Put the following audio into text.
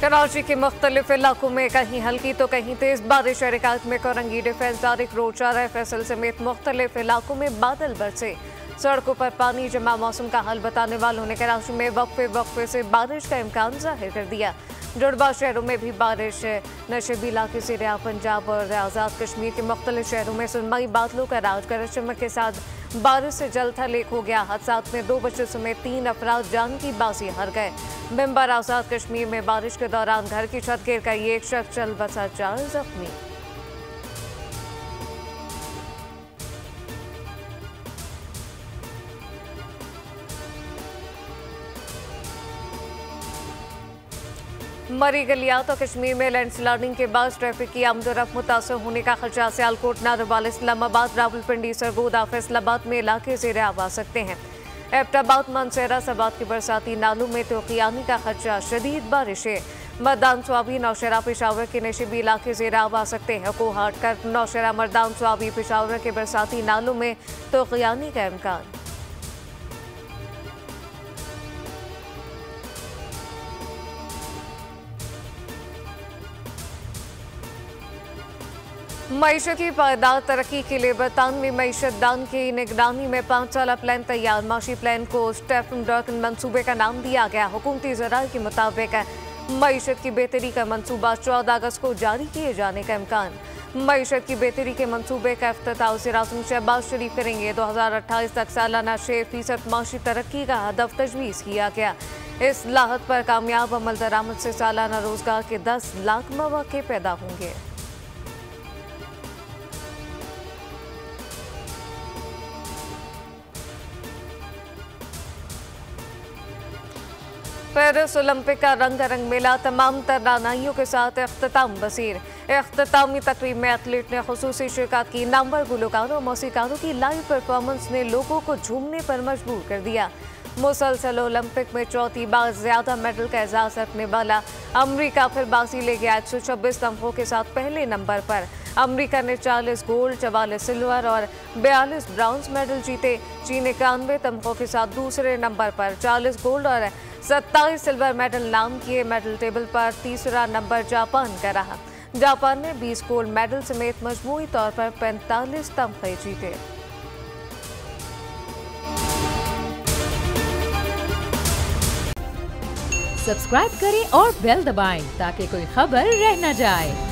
कराची के मुख्तलिफ इलाकों में कहीं हल्की तो कहीं तेज बारिश। रिकायत में कोरंगी, डिफेंस, तारिक रोड, चारा फैसल समेत मुख्तलिफ इलाकों में बादल बरसे। सड़कों पर पानी जमा। मौसम का हाल बताने वालों ने कराची में वक्फे से बारिश का इम्कान जाहिर कर दिया। जुड़वा शहरों में भी बारिश। नशेबी इलाके से रिया पंजाब और आज़ाद कश्मीर के मुख्तलिफ शहरों में सुनवाई बादलों का राज। गरज चमक के साथ बारिश से जल थल एक हो गया। हादसात में 2 बच्चों समेत 3 अफराद जान की बाजी हार गए। बिम्बर आज़ाद कश्मीर में बारिश के दौरान घर की छत गिर गई। एक शख्स चल बसा, 4 जख्मी। मरी गलियात और कश्मीर में लैंडस्लाइडिंग के बाद ट्रैफिक की आमदोरफ्त मुतासर होने का खदशा। सियालकोट, नारोवाल, इस्लामाबाद, रावलपिंडी, सरगोदा, फैसलाबाद में इलाके से रह आ सकते हैं। एबटाबाद, मानसेरा, सबात के बरसाती नालों में तोक़ियानी का खदशा। शदीद बारिशें। मर्दान स्वाबी, नौशहरा, पेशावर के नशेबी इलाके से रह आ सकते हैं। कोहाट, कर्क, नौशहरा, मर्दान स्वाबी, पेशावर के बरसाती नालों में तोक़ियानी का इम्कान। मईशत की पायदार तरक्की के लिए बरतानवी मईशत दान की निगरानी में 5 साला प्लान तैयार। माशी प्लान को स्टेफन डर्कन मंसूबे का नाम दिया गया। हुकूमती ज़राए के मुताबिक मईशत की बेहतरी का मंसूबा 14 अगस्त को जारी किए जाने का इम्कान। मईशत की बेहतरी के मंसूबे का इफ्तिताह वज़ीर-ए-आज़म शहबाज शरीफ करेंगे। 2028 तक सालाना 6% माशी तरक्की का हदफ तजवीज़ किया गया। इस लाहत पर कामयाब अमल दरामद से सालाना रोजगार के 10 लाख मौके पैदा होंगे। पेरिस ओलंपिक का रंगारंग मेला तमाम तरानाइयों के साथ इख्तिताम बसीर। इख्तितामी तकरीब में एथलीट ने खुसूसी शिरकत की। नामवर गुलकारों और मौसीकारों की लाइव परफॉर्मेंस ने लोगों को झूमने पर मजबूर कर दिया। मुसलसल ओलंपिक में चौथी बार ज्यादा मेडल का एजाज रखने वाला अमरीका फिर बाजी ले गया। 126 तमगों के साथ पहले नंबर पर। अमरीका ने 40 गोल्ड, 44 सिल्वर और 42 ब्राउन्ज मेडल जीते। चीन 91 तमगों के साथ दूसरे नंबर पर 40 गोल्ड और 27 सिल्वर मेडल नाम किए। मेडल टेबल पर तीसरा नंबर जापान का रहा। जापान ने 20 गोल्ड मेडल समेत मजमूई तौर पर 45 तमगे जीते। सब्सक्राइब करें और बेल दबाएं ताकि कोई खबर रह न जाए।